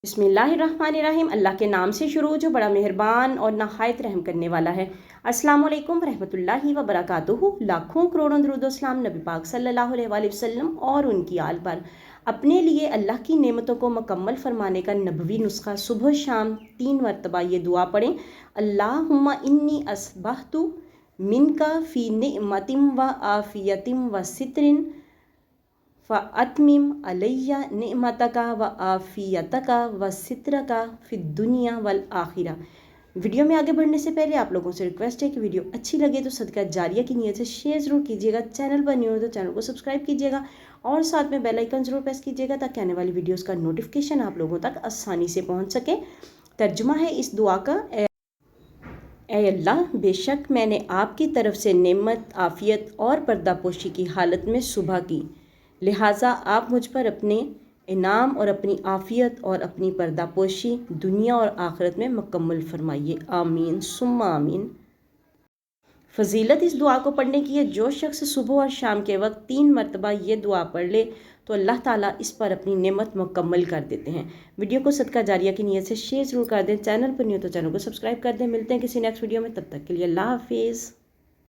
बिस्मिल्लाहिर्रहमानिर्रहीम। अल्लाह के नाम से शुरू जो बड़ा मेहरबान और नहायत रहम करने वाला है। अस्सलाम वालेकुम रहमतुल्लाहि व बरकातुहू। लाखों करोड़ों दरूद सलाम नबी पाक सल्लल्लाहु अलैहि वसल्लम और उनकी आल पर। अपने लिए अल्लाह की नेमतों को मुकम्मल फरमाने का नबवी नुस्खा, सुबह शाम 3 मरतबा ये दुआ पढ़ें। अल्लाहुम्मा इन्नी अस्बहतु मिनका फ़ी निअमतिम व आफ़ियतिम व सित्रिन फ़अत्मिम अलैया निअमतका व आफ़ियतका व सित्रका फ़िद दुनिया वल आखिरा। वीडियो में आगे बढ़ने से पहले आप लोगों से रिक्वेस्ट है कि वीडियो अच्छी लगे तो सदका जारिया की नीयत से शेयर ज़रूर कीजिएगा। चैनल पर न्यू हो तो चैनल को सब्सक्राइब कीजिएगा और साथ में बेल आइकन ज़रूर प्रेस कीजिएगा ताकि आने वाली वीडियोज़ का नोटिफिकेशन आप लोगों तक आसानी से पहुँच सके। तर्जुमा है इस दुआ का। ऐ अल्लाह, बेशक मैंने आपकी तरफ से नेमत, आफ़ियत और पर्दापोशी की हालत में सुबह की, लिहाजा आप मुझ पर अपने इनाम और अपनी आफ़ियत और अपनी पर्दापोशी दुनिया और आखिरत में मुकम्मल फरमाइए। आमीन सुम्मा आमीन। फ़जीलत इस दुआ को पढ़ने की है। जो शख्स सुबह और शाम के वक्त 3 मरतबा ये दुआ पढ़ ले तो अल्लाह ताला इस पर अपनी नेमत मुकम्मल कर देते हैं। वीडियो को सदका जारिया की नीयत से शेयर ज़रूर कर दें। चैनल पर न्यू तो चैनल को सब्सक्राइब कर दें। मिलते हैं किसी नेक्स्ट वीडियो में, तब तक के लिए अल्लाह हाफिज़।